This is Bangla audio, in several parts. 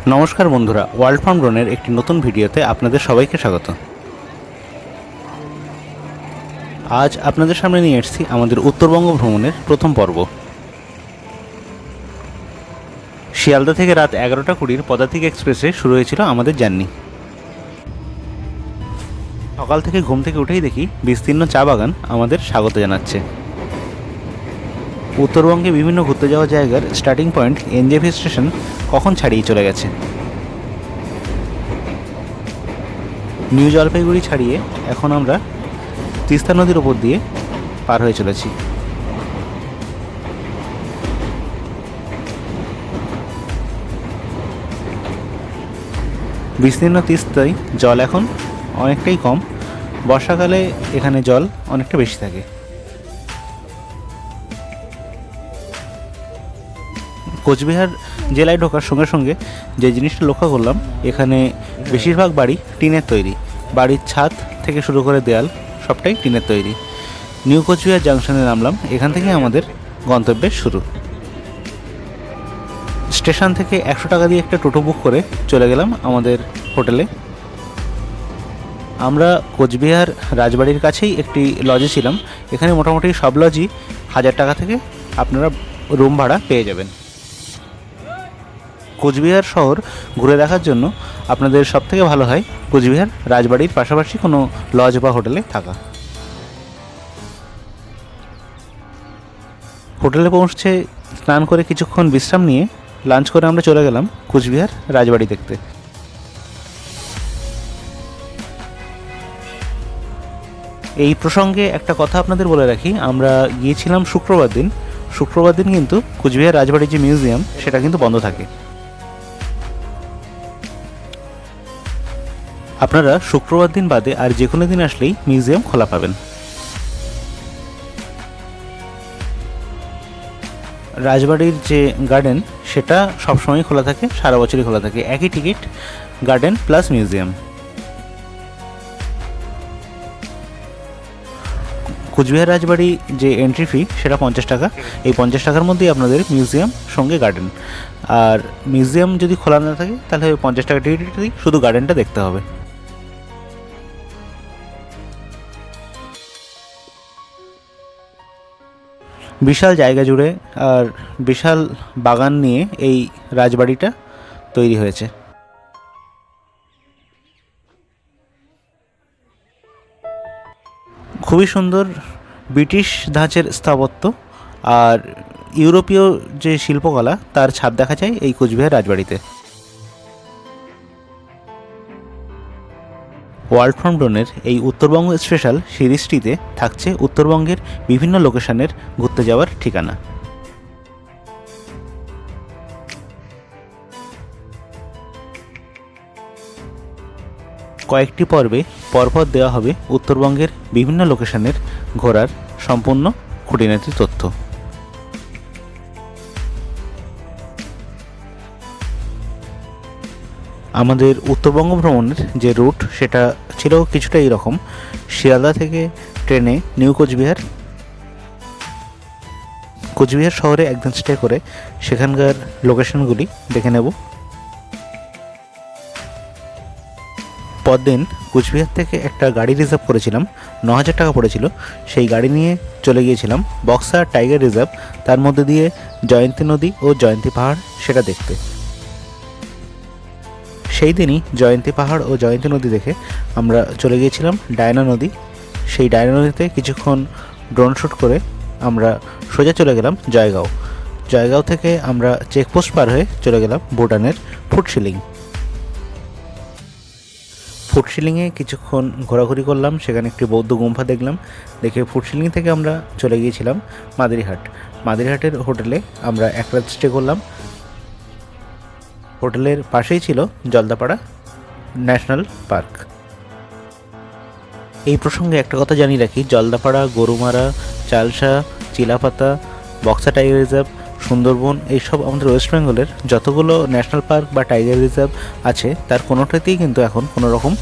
নমস্কার বন্ধুরা, ওয়ার্ল্ড ফার্ম ড্রোনের একটি নতুন ভিডিওতে আপনাদের সবাইকে স্বাগত। আজ আপনাদের সামনে নিয়ে এসেছি আমাদের উত্তরবঙ্গ ভ্রমণের প্রথম পর্ব। শিয়ালদা থেকে রাত 11:20 পদাতিক এক্সপ্রেসে শুরু হয়েছিল আমাদের জার্নি। সকাল থেকে ঘুম থেকে উঠেই দেখি বিস্তীর্ণ চা বাগান আমাদের স্বাগত জানাচ্ছে। উত্তরবঙ্গে বিভিন্ন ঘুরতে যাওয়া জায়গার স্টার্টিং পয়েন্ট এনজেপি স্টেশন কখন ছাড়িয়ে চলে গেছে। নিউ জলপাইগুড়ি ছাড়িয়ে এখন আমরা তিস্তা নদীর ওপর দিয়ে পার হয়ে চলেছি। বিস্তীর্ণ তিস্তায় জল এখন অনেকটাই কম, বর্ষাকালে এখানে জল অনেকটা বেশি থাকে। কোচবিহার জেলায় ঢোকার সঙ্গে সঙ্গে যে জিনিসটা লক্ষ্য করলাম, এখানে বেশিরভাগ বাড়ি টিনের তৈরি। বাড়ির ছাদ থেকে শুরু করে দেয়াল সবটাই টিনের তৈরি। নিউ কোচবিহার জাংশনে নামলাম, এখান থেকে আমাদের গন্তব্যের শুরু। স্টেশন থেকে 100 টাকা দিয়ে একটা টোটো বুক করে চলে গেলাম আমাদের হোটেলে। আমরা কোচবিহার রাজবাড়ির কাছেই একটি লজে ছিলাম। এখানে মোটামুটি সব লজই 1000 টাকা থেকে আপনারা রুম ভাড়া পেয়ে যাবেন। কোচবিহার শহর ঘুরে দেখার জন্য আপনাদের সবথেকে ভালো হয় কোচবিহার রাজবাড়ির পাশাপাশি কোনো লজ বা হোটেলে থাকা। হোটেলে পৌঁছে স্নান করে কিছুক্ষণ বিশ্রাম নিয়ে লাঞ্চ করে আমরা চলে গেলাম কোচবিহার রাজবাড়ি দেখতে। এই প্রসঙ্গে একটা কথা আপনাদের বলে রাখি, আমরা গিয়েছিলাম শুক্রবার দিন। শুক্রবার দিন কিন্তু কোচবিহার রাজবাড়ির যে মিউজিয়াম সেটা কিন্তু বন্ধ থাকে। আপনারা শুক্রবার দিন বাদে আর যে কোনো দিন আসলেই মিউজিয়াম খোলা পাবেন। রাজবাড়ির যে গার্ডেন সেটা সবসময় খোলা থাকে, সারা বছরই খোলা থাকে। একই ticket, garden plus museum. Cooch Behar রাজবাড়ি যে এন্ট্রি ফি সেটা 50 টাকা। এই 50 টাকার মধ্যেই আপনাদের মিউজিয়াম সঙ্গে গার্ডেন। আর মিউজিয়াম যদি খোলা না থাকে তাহলে 50 টাকা টিকিট দিয়ে শুধু গার্ডেনটা দেখতে হবে। বিশাল জায়গা জুড়ে আর বিশাল বাগান নিয়ে এই রাজবাড়িটা তৈরি হয়েছে। খুবই সুন্দর ব্রিটিশ ধাঁচের স্থাপত্য আর ইউরোপীয় যে শিল্পকলা তার ছাপ দেখা যায় এই কোচবিহার রাজবাড়িতে। ওয়ার্ল্ড ফার্ম ড্রোনের এই উত্তরবঙ্গ স্পেশাল সিরিজটিতে থাকছে উত্তরবঙ্গের বিভিন্ন লোকেশনের ঘুরতে যাওয়ার ঠিকানা। কয়েকটি পর্বে পরপর দেওয়া হবে উত্তরবঙ্গের বিভিন্ন লোকেশনের ঘোরার সম্পূর্ণ খুঁটিনাটি তথ্য। আমাদের উত্তরবঙ্গ ভ্রমণের যে রুট সেটা ছিল কিছুটা এইরকম। শিয়ালদা থেকে ট্রেনে নিউ কোচবিহার, কোচবিহার শহরে একদিন স্টে করে সেখানকার লোকেশনগুলি দেখে নেব। পরদিন কোচবিহার থেকে একটা গাড়ি রিজার্ভ করেছিলাম, 9000 টাকা পড়েছিল। সেই গাড়ি নিয়ে চলে গিয়েছিলাম বক্সা টাইগার রিজার্ভ, তার মধ্যে দিয়ে জয়ন্তী নদী ও জয়ন্তী পাহাড় সেটা দেখতে। সেই দিনই জয়ন্তী পাহাড় ও জয়ন্তী নদী দেখে আমরা চলে গিয়েছিলাম ডায়না নদী। সেই ডায়না নদীতে কিছুক্ষণ ড্রোন শ্যুট করে আমরা সোজা চলে গেলাম জয়গাঁও। জয়গাঁও থেকে আমরা চেকপোস্ট পার হয়ে চলে গেলাম ভুটানের ফুটশিলিং। ফুটশিলিংয়ে কিছুক্ষণ ঘোরাঘুরি করলাম, সেখানে একটি বৌদ্ধ গুম্ফা দেখলাম। দেখে ফুটশিলিং থেকে আমরা চলে গিয়েছিলাম মাদারিহাট। মাদারিহাটের হোটেলে আমরা এক রাত স্টে করলাম। হোটেলের পাশেই ছিল জলদাপাড়া ন্যাশনাল পার্ক। এই প্রসঙ্গে একটা কথা জানিয়ে রাখি, জলদাপাড়া, গরুমারা, চালসা, চিলাপাতা, বক্সা টাইগার রিজার্ভ, সুন্দরবন, এইসব আমাদের ওয়েস্ট বেঙ্গলের যতগুলো ন্যাশনাল পার্ক বা টাইগার রিজার্ভ আছে তার কোনোটাতেই কিন্তু এখন কোনো রকম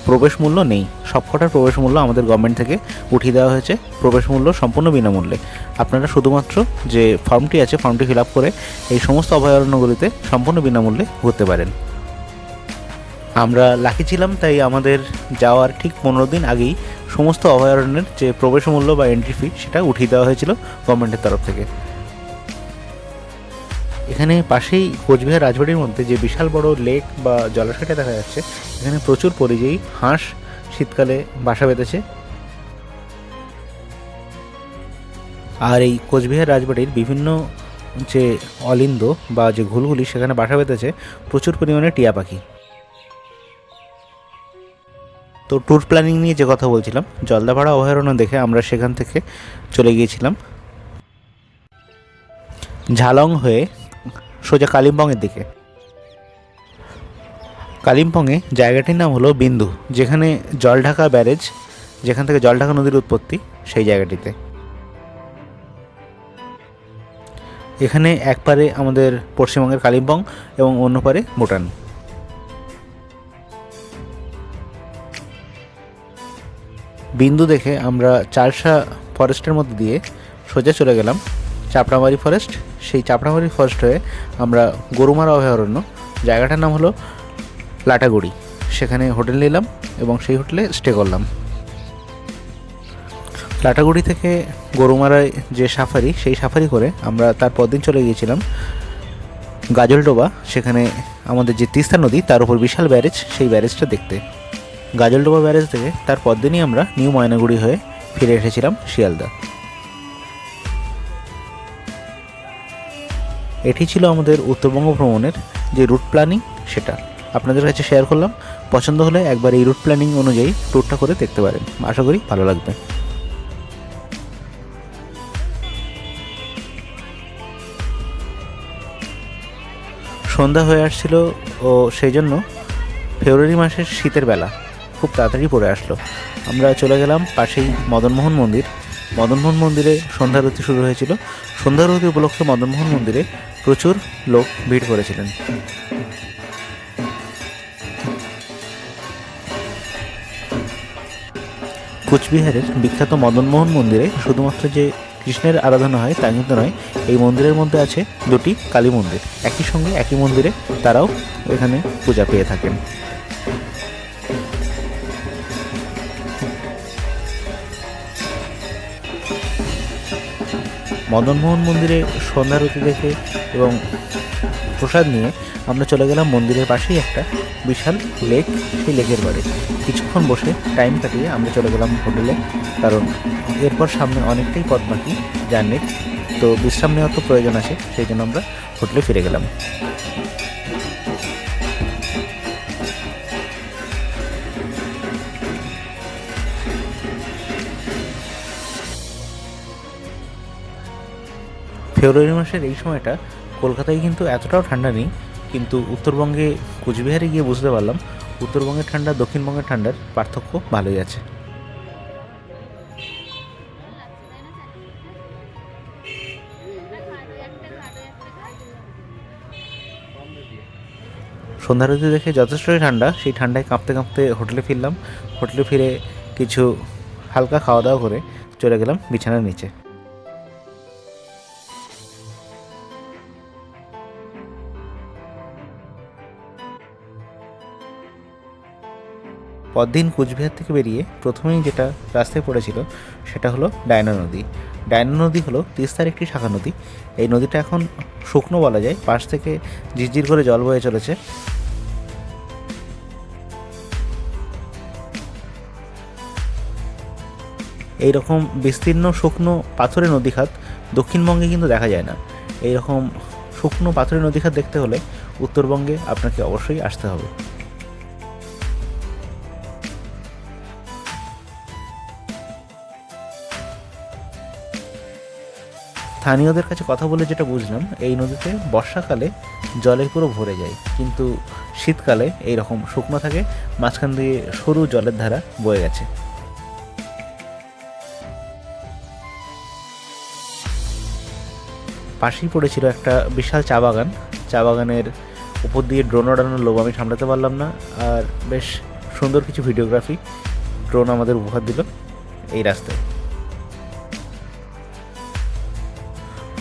প্রবেশ মূল্য নেই। সবকটার প্রবেশ মূল্য আমাদের গভর্নমেন্ট থেকে উঠিয়ে দেওয়া হয়েছে। প্রবেশ মূল্য সম্পূর্ণ বিনামূল্যে। আপনারা শুধুমাত্র যে ফর্মটি আছে ফর্মটি ফিল আপ করে এই সমস্ত অভয়ারণ্যগুলিতে সম্পূর্ণ বিনামূল্যে ঘুরতে পারেন। আমরা লাকি ছিলাম, তাই আমাদের যাওয়ার ঠিক 15 দিন আগেই সমস্ত অভয়ারণ্যের যে প্রবেশ মূল্য বা এন্ট্রি ফি সেটা উঠিয়ে দেওয়া হয়েছিল গভর্নমেন্টের তরফ থেকে। এখানে পাশেই কোচবিহার রাজবাড়ির মধ্যে যে বিশাল বড় লেক বা জলাশয়টা দেখা যাচ্ছে, এখানে প্রচুর পরিযায়ী হাঁস শীতকালে বাসা বেঁধেছে। আর এই কোচবিহার রাজবাড়ির বিভিন্ন যে অলিন্দ বা যে ঘুলগুলি সেখানে বাসা বেঁধেছে প্রচুর পরিমাণে টিয়া পাখি। তো ট্যুর প্ল্যানিং নিয়ে যে কথা বলছিলাম, জলদাপাড়া অভয়ারণ্য দেখে আমরা সেখান থেকে চলে গিয়েছিলাম ঝালং হয়ে সোজা কালিম্পংয়ের দিকে। কালিম্পংয়ে জায়গাটির নাম হলো বিন্দু, যেখানে জলঢাকা ব্যারেজ, যেখান থেকে জলঢাকা নদীর উৎপত্তি, সেই জায়গাটিতে। এখানে এক পারে আমাদের পশ্চিমবঙ্গের কালিম্পং এবং অন্য পারে ভুটান। বিন্দু দেখে আমরা চালসা ফরেস্টের মধ্যে দিয়ে সোজা চলে গেলাম চাপড়ামারি ফরেস্ট। সেই চাপড়ামারি ফরেস্ট হয়ে আমরা গরুমারা অভয়ারণ্য, জায়গাটার নাম হলো লাটাগুড়ি, সেখানে হোটেল নিলাম এবং সেই হোটেলে স্টে করলাম। লাটাগুড়ি থেকে গরুমারায় যে সাফারি, সেই সাফারি করে আমরা তার পরদিন চলে গিয়েছিলাম গাজলডোবা, সেখানে আমাদের যে তিস্তা নদী তার উপর বিশাল ব্যারেজ, সেই ব্যারেজটা দেখতে। গাজলডোবা ব্যারেজ থেকে তার পরদিনই আমরা নিউ ময়নাগুড়ি হয়ে ফিরে এসেছিলাম শিয়ালদা। এটি ছিল আমাদের উত্তরবঙ্গ ভ্রমণের যে রুট প্ল্যানিং, সেটা আপনাদের কাছে শেয়ার করলাম। পছন্দ হলে একবার এই রুট প্ল্যানিং অনুযায়ী ট্যুরটা করে দেখতে পারেন, আশা করি ভালো লাগবে। সন্ধ্যা হয়ে আসছিল ও সেই জন্য ফেব্রুয়ারি মাসের শীতের বেলা খুব তাড়াতাড়ি পড়ে আসলো। আমরা চলে গেলাম পাশেই মদনমোহন মন্দির। মদনমোহন মন্দিরে সন্ধ্যারতি শুরু হয়েছিল। সন্ধ্যারতি উপলক্ষে মদনমোহন মন্দিরে প্রচুর লোক ভিড় করেছিলেন। কোচবিহারের বিখ্যাত মদনমোহন মন্দিরে শুধুমাত্র যে কৃষ্ণের আরাধনা হয় তা কিন্তু নয়, এই মন্দিরের মধ্যে আছে দুটি কালী মন্দির। একই সঙ্গে একই মন্দিরে তারাও এখানে পূজা পেয়ে থাকেন। মদনমোহন মন্দিরে সন্ধ্যারতি দেখে এবং প্রসাদ নিয়ে আমরা চলে গেলাম মন্দিরের পাশেই একটা বিশাল লেক, সেই লেকের বাড়ি। কিছুক্ষণ বসে টাইম কাটিয়ে আমরা চলে গেলাম হোটেলে, কারণ এরপর সামনে অনেকটাই পথ বাকি জার্নির, তো বিশ্রাম নেওয়ার তো প্রয়োজন আছে, সেই জন্য আমরা হোটেলে ফিরে গেলাম। ফেব্রুয়ারি মাসের এই সময়টা কলকাতায় কিন্তু এতটাও ঠান্ডা নেই, কিন্তু উত্তরবঙ্গে কোচবিহারে গিয়ে বুঝতে পারলাম উত্তরবঙ্গের ঠান্ডা দক্ষিণবঙ্গের ঠান্ডার পার্থক্য ভালোই আছে। সন্ধ্যারতি দেখে যথেষ্টই ঠান্ডা, সেই ঠান্ডায় কাঁপতে কাঁপতে হোটেলে ফিরলাম। হোটেলে ফিরে কিছু হালকা খাওয়া দাওয়া করে চলে গেলাম বিছানার নিচে। পরদিন কোচবিহার থেকে বেরিয়ে প্রথমেই যেটা রাস্তায় পড়েছিল সেটা হলো ডায়না নদী। ডায়না নদী হলো তিস্তার একটি শাখা নদী। এই নদীটা এখন শুকনো বলা যায়, পাশ থেকে ঝিরঝির করে জল বয়ে চলেছে। এইরকম বিস্তীর্ণ শুকনো পাথরের নদীখাত দক্ষিণবঙ্গে কিন্তু দেখা যায় না। এইরকম শুকনো পাথরের নদীখাত দেখতে হলে উত্তরবঙ্গে আপনাকে অবশ্যই আসতে হবে। স্থানীয়দের কাছে কথা বলে যেটা বুঝলাম, এই নদীতে বর্ষাকালে জলে পুরো ভরে যায়, কিন্তু শীতকালে এইরকম শুকনো থাকে, মাঝখান দিয়ে সরু জলের ধারা বয়ে গেছে। পাশেই পড়েছিল একটা বিশাল চা বাগান। চা বাগানের উপর দিয়ে ড্রোন ওড়ানোর লোভ আমি সামলাতে পারলাম না, আর বেশ সুন্দর কিছু ভিডিওগ্রাফি ড্রোন আমাদের উপহার দিল এই রাস্তায়।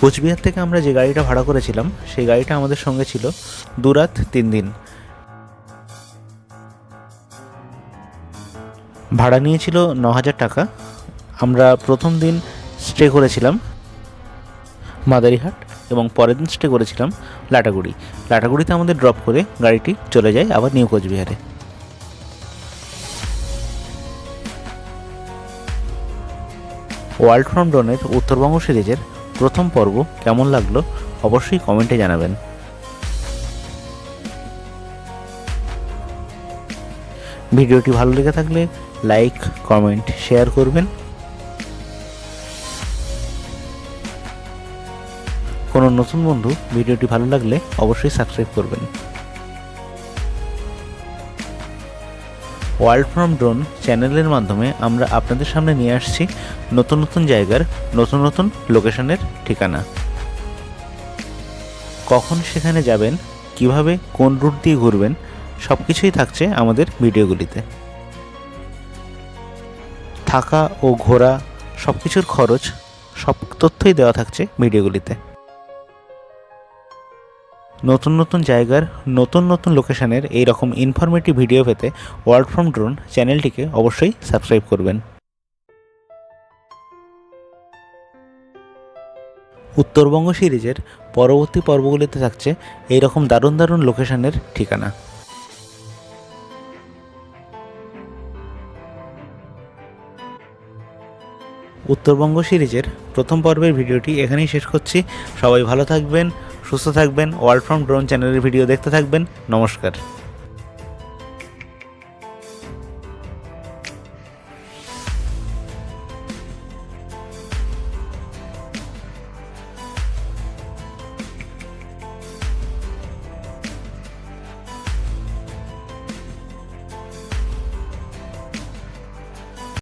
কোচবিহার থেকে আমরা যে গাড়িটা ভাড়া করেছিলাম সেই গাড়িটা আমাদের সঙ্গে ছিল 2 রাত 3 দিন। ভাড়া নিয়েছিল 9,000 টাকা। আমরা প্রথম দিন স্টে করেছিলাম মাদারিহাট এবং পরের দিন স্টে করেছিলাম লাটাগুড়ি। লাটাগুড়িতে আমাদের ড্রপ করে গাড়িটি চলে যায় আবার নিউ কোচবিহারে। ওয়ার্ল্ড ফ্রম ড্রোনের উত্তরবঙ্গ সিরিজের প্রথম পর্ব কেমন লাগলো অবশ্যই কমেন্টে জানাবেন। ভিডিওটি ভালো লেগে থাকলে লাইক, কমেন্ট, শেয়ার করবেন। কোনো নতুন বন্ধু ভিডিওটি ভালো লাগলে অবশ্যই সাবস্ক্রাইব করবেন। ওয়ার্ল্ড ফ্রম ড্রোন চ্যানেলের মাধ্যমে আমরা আপনাদের সামনে নিয়ে আসছি নতুন নতুন জায়গার নতুন নতুন লোকেশনের ঠিকানা। কখন সেখানে যাবেন, কিভাবে কোন রুট দিয়ে ঘুরবেন, সব কিছুই থাকছে আমাদের ভিডিওগুলিতে। থাকা ও ঘোরা সব কিছুর খরচ, সব তথ্যই দেওয়া থাকছে ভিডিওগুলিতে। নতুন নতুন জায়গার নতুন নতুন লোকেশনের এই রকম ইনফরমেটিভ ভিডিও পেতে ওয়ার্ল্ড ফ্রম ড্রোন চ্যানেলটিকে অবশ্যই সাবস্ক্রাইব করবেন। উত্তরবঙ্গ সিরিজের পরবর্তী পর্বগুলিতে থাকছে এই রকম দারুণ দারুণ লোকেশনের ঠিকানা। উত্তরবঙ্গ সিরিজের প্রথম পর্বের ভিডিওটি এখানেই শেষ করছি। সবাই ভালো থাকবেন, সুস্থ থাকবেন, ওয়ার্ল্ড ফ্রম ড্রোন চ্যানেলের ভিডিও দেখতে থাকবেন। নমস্কার।